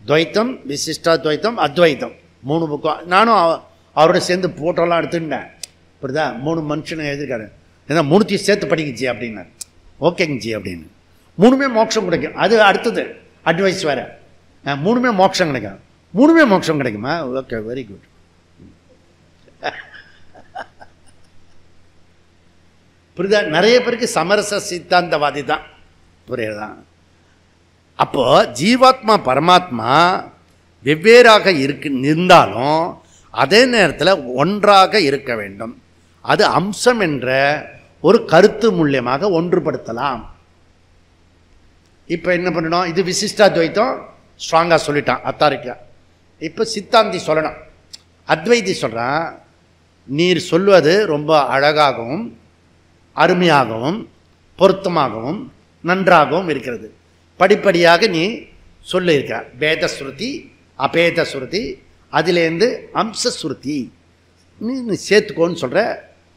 துவைத்தம், விசிஷ்டாத்வைத்தம், அத்வைத்தம் 3 புக்கும். நானும் அவரோட சேர்ந்து ஃபோட்டோலாம் எடுத்துட்டேன். புரியுதா? 3 மனுஷனை எழுதிருக்காரு. ஏன்னா 3த்தையும் சேர்த்து படிக்கச்சி அப்படின்னாரு. ஓகேங்கச்சி அப்படின்னு. 3மே மோட்சம் கிடைக்கும். அது அடுத்தது அட்வைஸ் வேறு. 3மே மோட்சம் கிடைக்கும். 3மே மோட்சம் கிடைக்குமா? Okay, very good. புரியுதா? நிறைய பேருக்கு சமரச சித்தாந்தவாதி தான். புரியுதா? அப்போ ஜீவாத்மா பரமாத்மா வெவ்வேறாக இருந்தாலும் அதே நேரத்தில் ஒன்றாக இருக்க வேண்டும். அது அம்சம் என்ற ஒரு கருத்து மூலியமாக ஒன்றுபடுத்தலாம். இப்போ என்ன பண்ணணும்? இது விசிஷ்டாத்வைத்தம் ஸ்ட்ராங்காக சொல்லிட்டான், அத்தாரிட்டியாக. இப்போ சித்தாந்தி சொல்லணும். அத்வைதி சொல்கிறான், நீர் சொல்வது ரொம்ப அழகாகவும் அருமையாகவும் பொருத்தமாகவும் நன்றாகவும் இருக்கிறது. படிப்படியாக நீ சொல்லியிருக்க. பேத ஸ்ருதி, அபேத ஸ்ருதி, அதிலேருந்து அம்ச ஸ்ருதி நீ சேர்த்துக்கோன்னு சொல்கிற.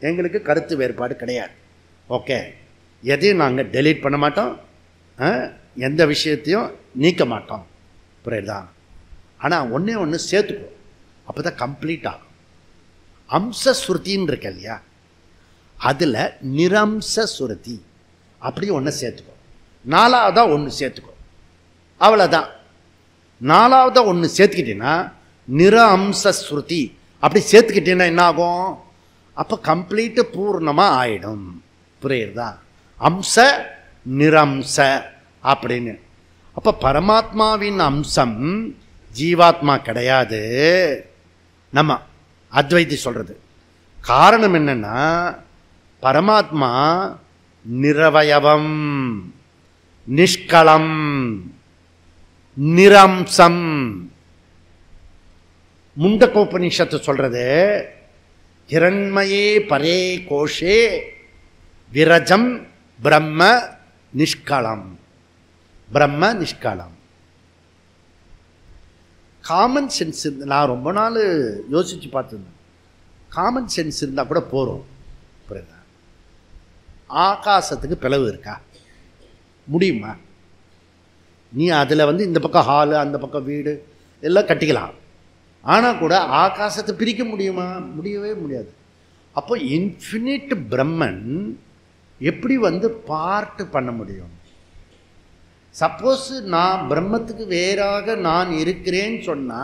எங்களுக்கு கருத்து வேறுபாடு கிடையாது. ஓகே, எதையும் நாங்கள் டெலீட் பண்ண மாட்டோம், எந்த விஷயத்தையும் நீக்க மாட்டோம். புரியுதா? ஆனால் ஒன்று சேர்த்துக்கோ, அப்போ தான் கம்ப்ளீட் ஆகும். அம்ச ஸ்ருதின்னு இருக்க இல்லையா, அதில் நிரம்ச சுருதி அப்படி ஒன்று சேர்த்துக்கோ. 4ஆவதாக ஒன்று சேர்த்துக்கோ, அவ்வளோதான். 4ஆவதாக ஒன்று சேர்த்துக்கிட்டீங்கன்னா நிர அம்ச ஸ்ருதி அப்படி சேர்த்துக்கிட்டீங்கன்னா என்ன ஆகும்? அப்போ கம்ப்ளீட்டு பூர்ணமாக ஆயிடும். புரியுறதா? அம்ச நிரம்ச அப்படின்னு. அப்போ பரமாத்மாவின் அம்சம் ஜீவாத்மா கிடையாது, நம்ம அத்வைதி சொல்கிறது. காரணம் என்னன்னா, பரமாத்மா நிரவயவம், நிஷ்கலம், நிரம்சம். முண்டகோபனிஷத்து சொல்றது, ஹிரண்மயே பரே கோஷே விரஜம் பிரம்ம நிஷ்கலம். பிரம்ம நிஷ்கலம். காமன் சென்ஸ் நான் ரொம்ப நாள் யோசிச்சு பார்த்துருந்தேன். காமன் சென்ஸ் இருந்தால் கூட போகிறோம். புரியுதா? ஆகாசத்துக்கு பிளவு இருக்கா? முடியுமா? நீ அதில் வந்து இந்த பக்கம் ஹாலு, அந்த பக்கம் வீடு எல்லாம் கட்டிக்கலாம். ஆனால் கூட ஆகாசத்தை பிரிக்க முடியுமா? முடியவே முடியாது. அப்போ இன்ஃபினிட் பிரம்மன் எப்படி வந்து பார்ட் பண்ண முடியும்? சப்போஸ் நான் பிரம்மத்துக்கு வேறாக நான் இருக்கிறேன்னு சொன்னா,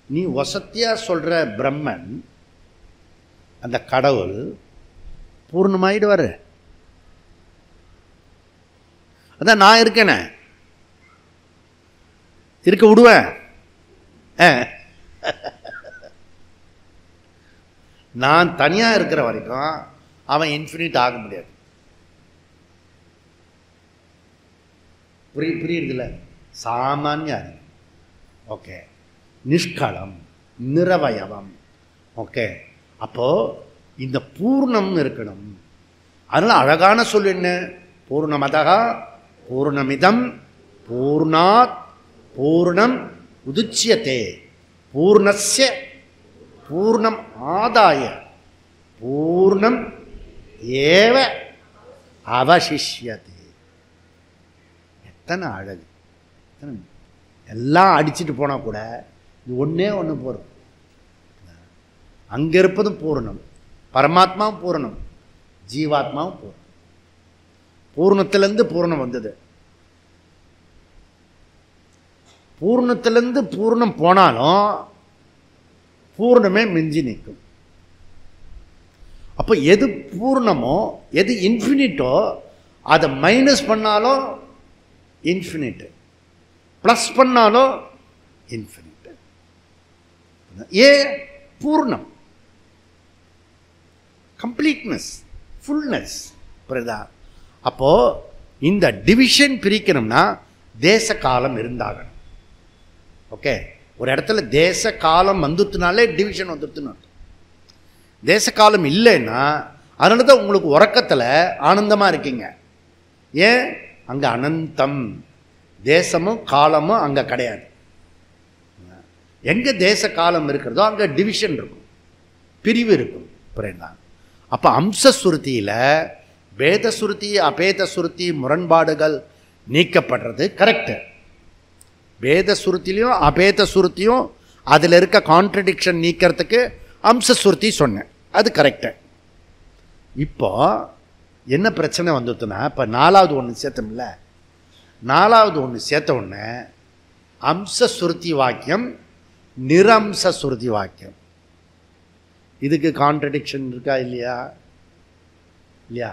நீ வசத்தியா சொல்ற பிரம்மன், அந்த கடவுள் பூர்ணமாயிடுவாரு. அதான் நான் இருக்கேனே, இருக்க விடுவேன். நான் தனியா இருக்கிற வரைக்கும் அவன் இன்ஃபினிட் ஆக முடியாது. புரியுறதுல? சாமானிய அறிவு. ஓகே, நிஷ்கலம், நிரவயவம். ஓகே, அப்போ இந்த பூர்ணம் இருக்கணும். அதனால அழகான சொல் என்ன? பூர்ணமதா பூர்ணமிதம் பூர்ணாத் பூர்ணம் உதுச்சியதே பூர்ணஸ்ய பூர்ணம் ஆதாய பூர்ணம் ஏவ அவசிஷ்யதே. எத்தனை அழகு! எல்லாம் அடிச்சுட்டு போனால் கூட இது ஒன்றே ஒன்று போதும். அங்கே இருப்பதும் பூர்ணம், பரமாத்மாவும் பூர்ணம், ஜீவாத்மாவும் பூர்ணம். பூர்ணத்திலேருந்து பூர்ணம் வந்தது. பூர்ணத்திலேருந்து பூர்ணம் போனாலும் பூர்ணமே மிஞ்சி நிற்கும். அப்போ எது பூர்ணமோ, எது இன்ஃபினிட்டோ, அதை மைனஸ் பண்ணாலும் இன்ஃபினிட்டு, ப்ளஸ் பண்ணாலும் இன்ஃபினிட்டு. பூர்ணம், கம்ப்ளீட்னஸ், ஃபுல்னஸ். புரியுதா? அப்போ இந்த டிவிஷன் பிரிக்கணும்னா தேச காலம் இருந்தாகணும். ஓகே, ஒரு இடத்துல தேச காலம் வந்துட்டுனாலே டிவிஷன் வந்துட்டுன்னு. தேச காலம் இல்லைன்னா அதனால தான் உங்களுக்கு உறக்கத்தில் ஆனந்தமாக இருக்கீங்க. ஏன்? அங்கே அனந்தம், தேசமும் காலமும் அங்கே கிடையாது. எங்கே தேச காலம் இருக்கிறதோ அங்கே டிவிஷன் இருக்கும், பிரிவு இருக்கும். புரியுதா? அப்போ அம்ச சுருத்தியில் வேத சுருத்தி அபேத சுருத்தி முரண்பாடுகள் நீக்கப்படுறது கரெக்டு. வேத சுருத்திலையும் அபேத சுருத்தியும் அதில் இருக்க கான்ட்ரடிக்ஷன் நீக்கிறதுக்கு அம்ச சுருத்தி சொன்னேன், அது கரெக்டு. இப்போ என்ன பிரச்சனை வந்துட்டுனா, இப்போ 4வது ஒன்று சேர்த்தோம்ல, 4வது ஒன்று சேர்த்த உடனே அம்ச சுருத்தி வாக்கியம் நிரம்ச சுருதி வாக்கியம். இதுக்கு கான்ட்ரடிக்ஷன் இருக்கா இல்லையா? இல்லையா?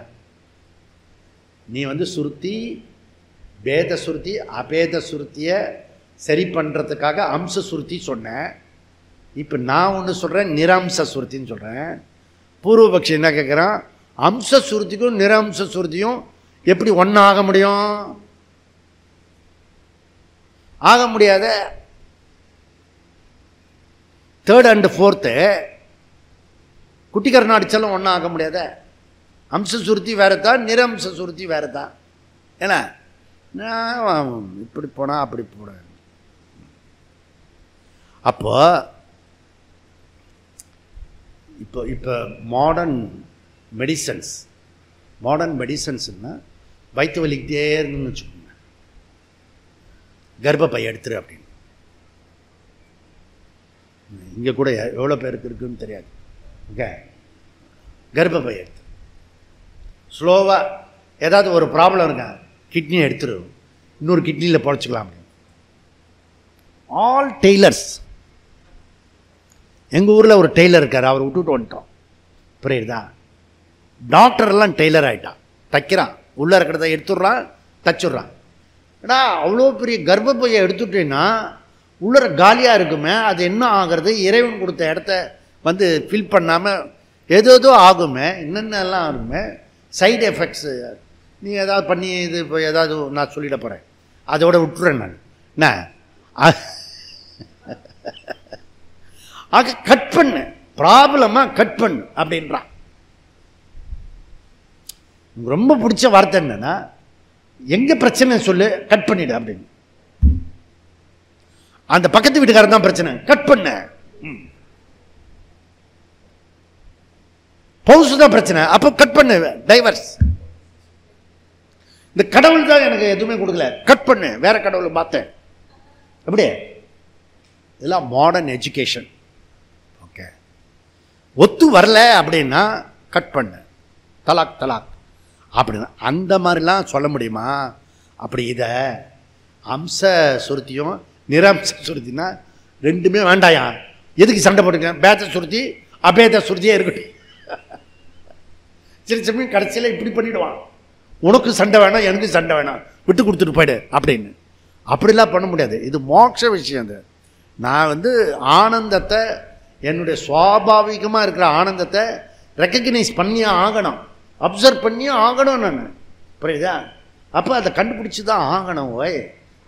நீ சுருத்தி பேத சுருத்தி அபேத சுருத்தியை சரி பண்ணுறதுக்காக அம்ச சுருத்தி சொன்னேன். இப்போ நான் ஒன்று சொல்கிறேன், நிரம்ச சுருத்தின்னு சொல்கிறேன். பூர்வபக்ஷி என்ன கேட்குறான், அம்ச சுருத்திக்கும் நிரம்ச சுருத்தியும் எப்படி ஒன்றா ஆக முடியும்? ஆக முடியாத. 3rd and 4th குட்டிக்கரணம் அடித்தாலும் ஒன்றா ஆக முடியாத. அம்ச சுருத்தி வேறு தான், நிரம்ச சுருத்தி வேறு தான். ஏன்னா இப்படி போனால் அப்படி போன. அப்போ இப்போ இப்போ மாடர்ன் மெடிசன்ஸ்னா வயிற்று வலிக்கிட்டே இருந்துன்னு வச்சுக்கோங்க, கர்ப்பப்பை எடுத்துரு அப்படின்னு. இங்கே கூட எவ்வளோ பேருக்கு இருக்குன்னு தெரியாது. ஓகே, கர்ப்பப்பை எடுத்து ஸ்லோவாக ஏதாவது ஒரு ப்ராப்ளம் இருக்கா, கிட்னியை எடுத்துரு, இன்னொரு கிட்னியில் பொழைச்சிக்கலாம் அப்படின்னு. All tailors. எங்கள் ஊரில் ஒரு டெய்லர் இருக்கார், அவர் விட்டுட்டு வந்துட்டோம். புரியுதா? டாக்டர்லாம் டெய்லர் ஆகிட்டான், தைக்கிறான், உள்ளே இருக்கிறத எடுத்துடுறான், தச்சுடுறான். ஏன்னா அவ்வளோ பெரிய கர்ப்பப்பையை எடுத்துட்டேன்னா உள்ளர காலியாக இருக்குமே, அது என்ன ஆகிறது? இறைவன் கொடுத்த இடத்த ஃபில் பண்ணாமல் ஏதோ ஆகுமே, என்னென்னலாம் ஆகுமே, சைடு எஃபெக்ட்ஸு. நீ ஏதாவது பண்ணி இது இப்போ ஏதாவது நான் சொல்லிட போகிறேன், அதோட விட்டுறேன் நான். என்ன ஆக கட் பண்ணு, ப்ராப்ளமாக கட் பண்ணு அப்படின்றான். ரொம்ப பிடிச்ச வார்த்தை என்னன்னா, எங்கே பிரச்சனை சொல்லு, கட் பண்ணிடு அப்படின்னு. அந்த பக்கத்து வீட்டுக்காரன் தான் பிரச்சனை, கட் பண்ண. பவுசு தான் பிரச்சனை, அப்போ கட் பண்ணு, டைவர்ஸ். இந்த கடவுள் தான் எனக்கு எதுவுமே கொடுக்கல, கட் பண்ணு, வேற கடவுளை பார்த்தேன். அப்படியே இதெல்லாம் மாடர்ன் எஜுகேஷன். ஓகே, ஒத்து வரல அப்படின்னா கட் பண்ணு, தலாக் தலாக் அப்படின்னா அந்த மாதிரிலாம் சொல்ல முடியுமா? அப்படி இதை அம்ச சுருத்தியும் நிரம்ச சுருத்தினா ரெண்டுமே வேண்டாயா? எதுக்கு சண்டை போட்டுக்க? பேத சுருத்தி அபேத சுருத்தியே இருக்கட்டும். சில சமயம் கடைசியில் இப்படி பண்ணிடுவான், உனக்கு சண்டை வேணாம் எனக்கு சண்டை வேணாம், விட்டு கொடுத்துட்டு போயிடு அப்படின்னு. அப்படிலாம் பண்ண முடியாது. இது மோட்ச விஷயம். அது நான் ஆனந்தத்தை, என்னுடைய சுவாபாவிகமாக இருக்கிற ஆனந்தத்தை ரெக்கக்னைஸ் பண்ணியே ஆகணும், அப்சர்வ் பண்ணியே ஆகணும் நான். புரியுதா? அப்போ அதை கண்டுபிடிச்சி தான் ஆகணும். ஓய்,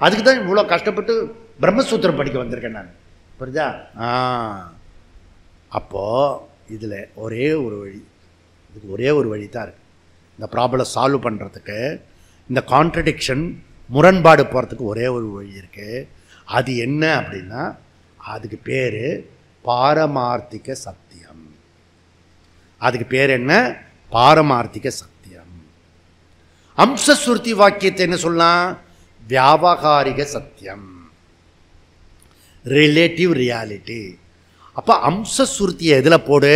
அதுக்கு தான் இவ்வளோ கஷ்டப்பட்டு பிரம்மசூத்திரம் படிக்க வந்திருக்கேன் நான். புரியுதா? அப்போது இதில் ஒரே ஒரு வழி, இதுக்கு ஒரே ஒரு வழி தான் இருக்குது. இந்த ப்ராப்ளம் சால்வ் பண்ணுறதுக்கு, இந்த கான்ட்ரடிக்ஷன் முரண்பாடு போகிறதுக்கு ஒரே ஒரு வழி இருக்குது. அது என்ன அப்படின்னா, அதுக்கு பேர் பாரமார்த்திக சத்தியம். அதுக்கு பேர் என்ன? பாரமார்த்திக சத்தியம். அம்ச சுருத்தி வாக்கியத்தை என்ன சொல்லலாம்? வியாவகாரிக சத்தியம், ரிலேட்டிவ் ரியாலிட்டி. அப்போ அம்ச சுருத்தியை எதில் போடு?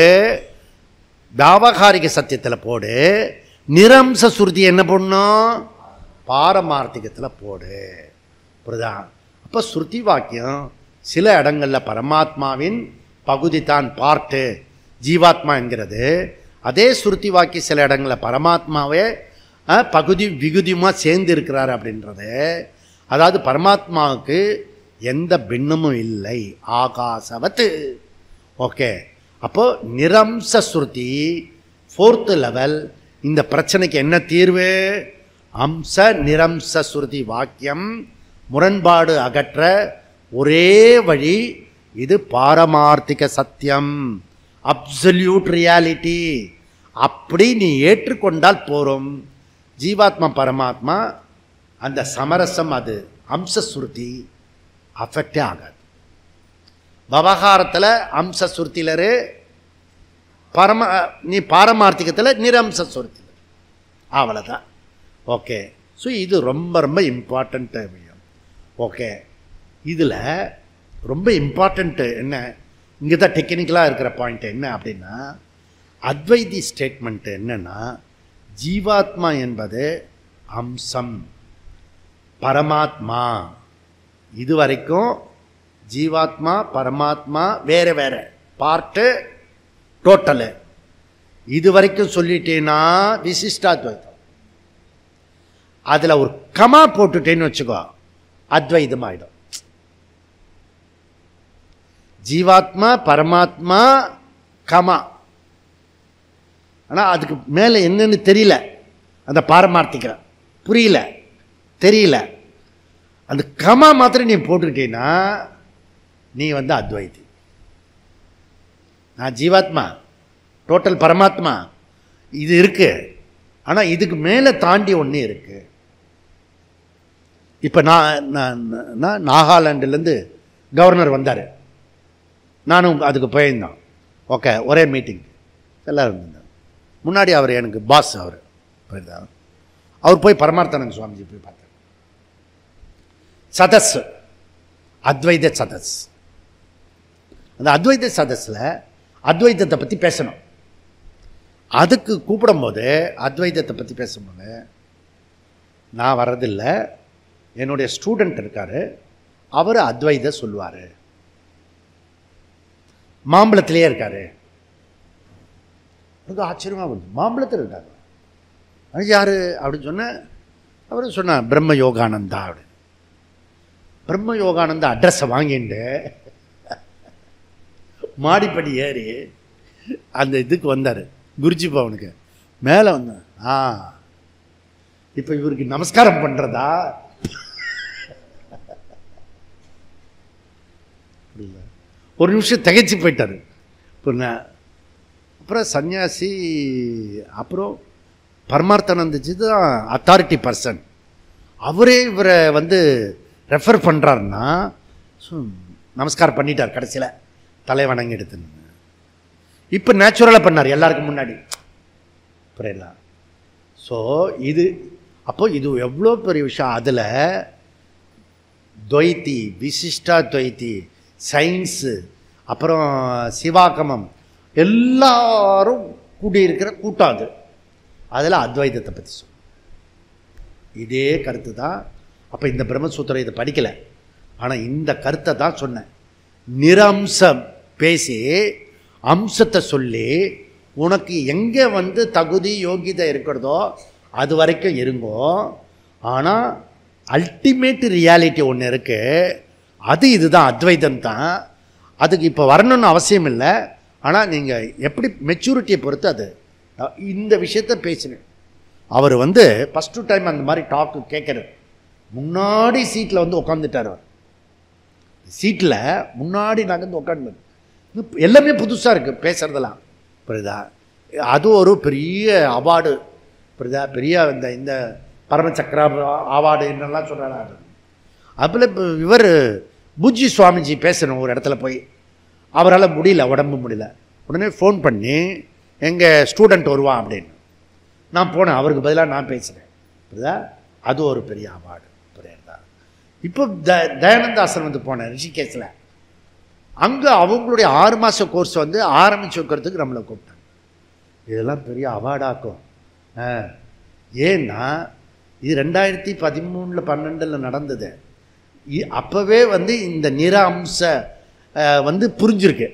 வியாவகாரிக சத்தியத்தில் போடு. நிரம்ச சுருத்தியை என்ன பண்ணணும்? பாரமார்த்திகத்தில் போடு. புரியுதா? அப்போ சுருதி வாக்கியம் சில இடங்களில் பரமாத்மாவின் பகுதி தான், பார்ட்டு, ஜீவாத்மா என்கிறது. அதே சுருதி வாக்கியம் சில இடங்களில் பரமாத்மாவே பகுதி விகுதியுமாக சேர்ந்து இருக்கிறார் அப்படின்றது. அதாவது பரமாத்மாவுக்கு எந்த பின்னமும் இல்லை, ஆகாசவத்து. ஓகே, அப்போது நிரம்ச சுருதி 4th லெவல். இந்த பிரச்சனைக்கு என்ன தீர்வு? அம்ச நிரம்ச சுருதி வாக்கியம் முரண்பாடு அகற்ற ஒரே வழி இது பாரமார்த்திக சத்தியம். Absolute reality. அப்படி நீ ஏற்றுக்கொண்டால் போறோம். ஜீவாத்மா பரமாத்மா அந்த சமரசம், அது அம்சஸ்ருதி அஃபெக்டே ஆகாது. விவகாரத்தில் அம்ச சுருத்திலரு, நீ பாரமார்த்திகத்தில் நிரம்ச சுருத்தில, அவ்வளோதான். ஓகே. ஸோ இது ரொம்ப ரொம்ப இம்பார்ட்டண்ட்டு விஷயம். ஓகே. இதில் ரொம்ப இம்பார்ட்டண்ட்டு என்ன, இங்கே தான் டெக்னிக்கலாக இருக்கிற பாயிண்ட் என்ன அப்படின்னா, அத்வைதி ஸ்டேட்மெண்ட்டு என்னென்னா, ஜீவாத்மா என்பது அம்சம், பரமாத்மா. இது வரைக்கும் ஜீவாத்மா பரமாத்மா வேறு வேறு பார்ட்டு, டோட்டலு. இது வரைக்கும் சொல்லிட்டேன்னா விசிஷ்டாத்வைதம். அதில் ஒரு கமா போட்டுட்டேன்னு வச்சுக்கோ, அத்வைதம் ஆகிடும். ஜீவாத்மா பரமாத்மா கமா. ஆனால் அதுக்கு மேலே என்னன்னு தெரியல, அந்த பாரமார்த்திக புரியல, தெரியல. அந்த கமா மாத்திரம் நீ போட்டுக்கிட்டீங்கன்னா நீ வந்து அத்வைதி. நான் ஜீவாத்மா, டோட்டல் பரமாத்மா, இது இருக்கு. ஆனால் இதுக்கு மேலே தாண்டி ஒன்று இருக்கு. இப்போ நான் நாகாலாண்டுலேருந்து கவர்னர் வந்தார், நானும் அதுக்கு போயிருந்தோம். ஓகே. ஒரே மீட்டிங் எல்லோரும் இருந்தாங்க. முன்னாடி அவர் எனக்கு பாஸ், அவர் போயிருந்தார். அவர் போய் பரமார்த்தானந்த சுவாமிஜி போய் பார்த்தார். சதஸ், அத்வைத சதஸ். அந்த அத்வைத சதஸில் அத்வைதத்தை பற்றி பேசணும். அதுக்கு கூப்பிடும்போது, அத்வைதத்தை பற்றி பேசும்போது, நான் வர்றதில்லை, என்னுடைய ஸ்டூடெண்ட் இருக்கார், அவர் அத்வைத சொல்லுவார், மாம்பழத்திலே இருக்கார். எனக்கு ஆச்சரியமாக வந்து, மாம்பழத்தில் இருக்காரு. அது யார் அப்படின்னு சொன்ன, அவர் சொன்னார் பிரம்ம யோகானந்தா அப்படின்னு. பிரம்ம யோகானந்தா அட்ரஸை வாங்கிட்டு மாடிப்படி ஏறி அந்த இதுக்கு வந்தார், குருஜி பவனுக்கு மேலே வந்தார். இப்போ இவருக்கு நமஸ்காரம் பண்ணுறதா? ஒரு நிமிஷம் திகைச்சு போயிட்டார். அப்புறம் சன்னியாசி, அப்புறம் பரமார்த்தானந்தஜி தான் அத்தாரிட்டி பர்சன், அவரே இவரை வந்து ரெஃபர் பண்ணுறாருன்னா நமஸ்காரம் பண்ணிட்டார். கடைசியில் தலை வணங்கி எடுத்து இப்போ நேச்சுரலாக பண்ணார் எல்லாருக்கும் முன்னாடி. புரியல? ஸோ இது அப்போ இது எவ்வளோ பெரிய விஷயம். அதில் துவைத்தி, விசிஷ்டா துவைத்தி, சயின்ஸு, அப்புறம் சிவாகமம், எல்லாரும் கூடியிருக்கிற கூட்டம் அது. அதில் அத்வைதத்தை பற்றி சொல்லும். இதே கருத்து தான். அப்போ இந்த பிரம்மசூத்திரம் இதை படிக்கலை, ஆனால் இந்த கருத்தை தான் சொன்னேன். நிரம்சம் பேசி அம்சத்தை சொல்லி உனக்கு எங்கே வந்து தகுதி யோகிதை இருக்கிறதோ அது வரைக்கும் இருங்கோ. ஆனால் அல்டிமேட் ரியாலிட்டி ஒன்று இருக்குது, அது இதுதான், அத்வைதம் தான். அதுக்கு இப்போ வரணும்னு அவசியம் இல்லை. ஆனால் நீங்கள் எப்படி மெச்சூரிட்டியை பொறுத்து அது இந்த விஷயத்த பேசினேன். அவர் வந்து ஃபஸ்ட்டு டைம் அந்த மாதிரி டாக்கு கேட்குறாரு. முன்னாடி சீட்டில் வந்து உட்காந்துட்டார். அவர் சீட்டில் முன்னாடி நாங்கள் வந்து உட்காந்து, எல்லாமே புதுசாக இருக்குது பேசுகிறதெல்லாம். புரியுதா? அது ஒரு பெரிய அவார்டு. புரியுதா? பெரிய இந்த பரமசக்கரா அவார்டு என்னெல்லாம் சொல்கிறாரு. அதில் இப்போ இவர் பூஜ்ஜி சுவாமிஜி பேசணும் ஒரு இடத்துல போய், அவரால் முடியல, உடம்பு முடியல. உடனே ஃபோன் பண்ணி எங்கள் ஸ்டூடெண்ட் வருவான் அப்படின்னு நான் போனேன். அவருக்கு பதிலாக நான் பேசுகிறேன். புரியுதா? அது ஒரு பெரிய அவார்டு. புரியுதா? இப்போ தயானந்தாசன் வந்து போனேன் ரிஷிகேஷில். அங்கே அவங்களுடைய 6 மாத கோர்ஸ் வந்து ஆரம்பித்து வைக்கிறதுக்கு நம்மளை கூப்பிட்டாங்க. இதெல்லாம் பெரிய அவார்டாக்கும். ஏன்னா இது 2013 12 நடந்தது. அப்போவே வந்து இந்த நிற அம்ச வந்து புரிஞ்சிருக்கு.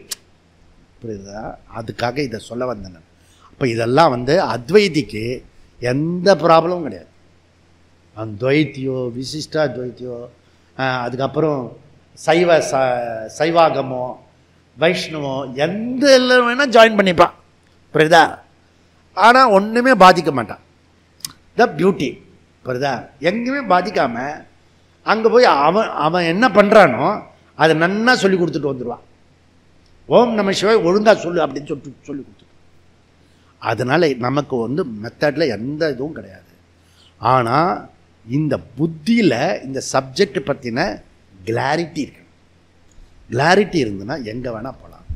புரியுதா? அதுக்காக இதை சொல்ல வந்தேன். அப்போ இதெல்லாம் வந்து அத்வைதிக்கு எந்த ப்ராப்ளமும் கிடையாது. துவைத்தியோ விசிஷ்டா துவைத்தியோ, அதுக்கப்புறம் சைவாகமோ வைஷ்ணவோ எந்த எல்லாம் வேணால் ஜாயின் பண்ணிப்பான். புரியுதா? ஆனால் ஒன்றுமே பாதிக்க மாட்டான். The beauty. புரியுதா? எங்கேயுமே பாதிக்காமல் அங்கே போய் அவன் என்ன பண்ணுறானோ அதை நன்னா சொல்லி கொடுத்துட்டு வந்துடுவான். ஓம் நம சிவாய ஒழுங்கா சொல்லு அப்படின்னு சொல்லி கொடுத்து. அதனால் நமக்கு வந்து மெத்தடில் எந்த இதுவும் கிடையாது. ஆனால் இந்த புத்தியில் இந்த சப்ஜெக்ட் பற்றின கிளாரிட்டி இருக்கு. கிளாரிட்டி இருந்ததுன்னா எங்கே வேணால் போகலாம்.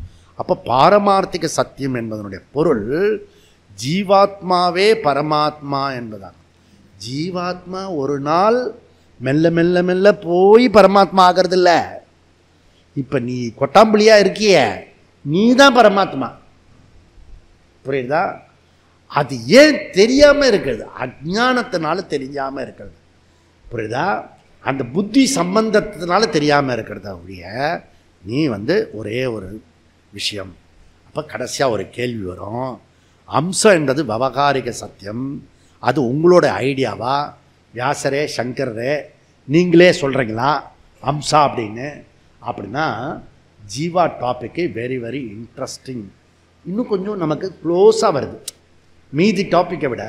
அப்போ பாரமார்த்திக சத்தியம் என்பதனுடைய பொருள் ஜீவாத்மாவே பரமாத்மா என்பதாகும். ஜீவாத்மா ஒரு நாள் மெல்ல மெல்ல மெல்ல போய் பரமாத்மா ஆகிறது இல்லை. இப்போ நீ கொட்டாம்புளியா இருக்கிய, நீ தான் பரமாத்மா. புரியுதா? அது ஏன் தெரியாமல் இருக்கிறது? அஜ்ஞானத்தினால தெரியாமல் இருக்கிறது. புரியுதா? அந்த புத்தி சம்பந்தத்தினால தெரியாமல் இருக்கிறத ஒழிய நீ வந்து ஒரே ஒரு விஷயம். அப்போ கடைசியாக ஒரு கேள்வி வரும். அம்சம் என்பது விவகாரிக சத்தியம். அது உங்களோட ஐடியாவா? வியாசரே சங்கரரே நீங்களே சொல்கிறீங்களா அம்சா அப்படின்னு? அப்படின்னா Jeeva topic very very interesting. இன்னும் கொஞ்சம் நமக்கு க்ளோஸாக வருது. மீதி டாப்பிக்கை விட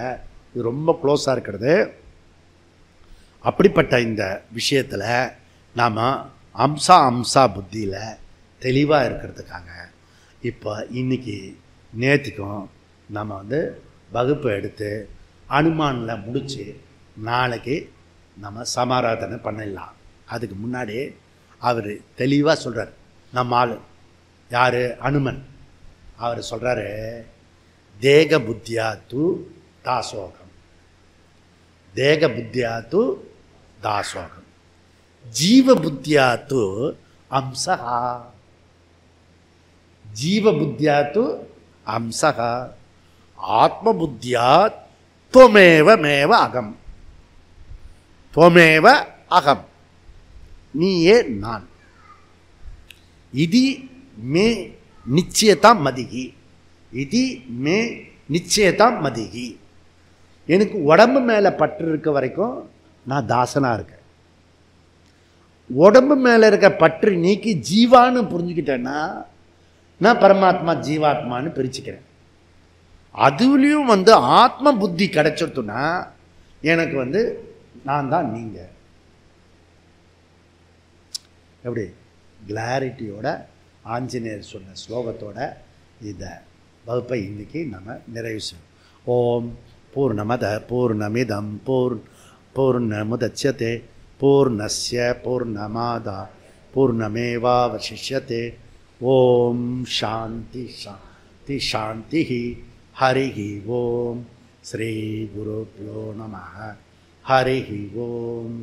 இது ரொம்ப க்ளோஸாக இருக்கிறது. அப்படிப்பட்ட இந்த விஷயத்தில் நாம் அம்சா புத்தியில் தெளிவாக இருக்கிறதுக்காக இப்போ இன்றைக்கி நேற்றுக்கும் நம்ம வந்து வகுப்பு எடுத்து அனுமானில் முடித்து நாளைக்கு நம்ம சமாராதனை பண்ணிடலாம். அதுக்கு முன்னாடி அவர் தெளிவாக சொல்கிறார். நம்ம ஆள் யார்? அனுமன். அவர் சொல்கிறாரு, தேக புத்தியா து தாசோகம், தேக புத்தியா து தாசோகம், ஜீவ புத்தியா து அம்சஹா, ஜீவ புத்தியா து அம்சஹா, ஆத்ம புத்தியா त्वमेव मेव अகம், त्वमेव अகம், நீயே நான். இது மே நிச்சயதா மதிகி, இது மே நிச்சயதா மதிகி. எனக்கு உடம்பு மேலே பற்று இருக்க வரைக்கும் நான் தாசனாக இருக்கேன். உடம்பு மேலே இருக்க பற்று நீக்கி ஜீவான்னு புரிஞ்சுக்கிட்டேன்னா நான் பரமாத்மா ஜீவாத்மான்னு பிரிச்சுக்கிறேன். அதுலேயும் வந்து ஆத்ம புத்தி கிடைச்சிருத்துன்னா எனக்கு வந்து நான் தான் நீங்கள். எப்படி கிளாரிட்டியோட ஆஞ்சநேயர் சொன்ன ஸ்லோகத்தோட இந்த வகுப்பை இன்றைக்கி நம்ம நிறைவு செய்வோம். ஓம் பூர்ணமத பூர்ணமிதம் பூர்ணமுதச்யதே பூர்ணஸ்ய பூர்ணமாதா பூர்ணமேவாவசிஷ்யதே. ஓம் சாந்தி சாந்தி சாந்தி. ஹரிஹி ஓம். ஸ்ரீ குருப்யோ நமः. ஹரிஹி ஓம்.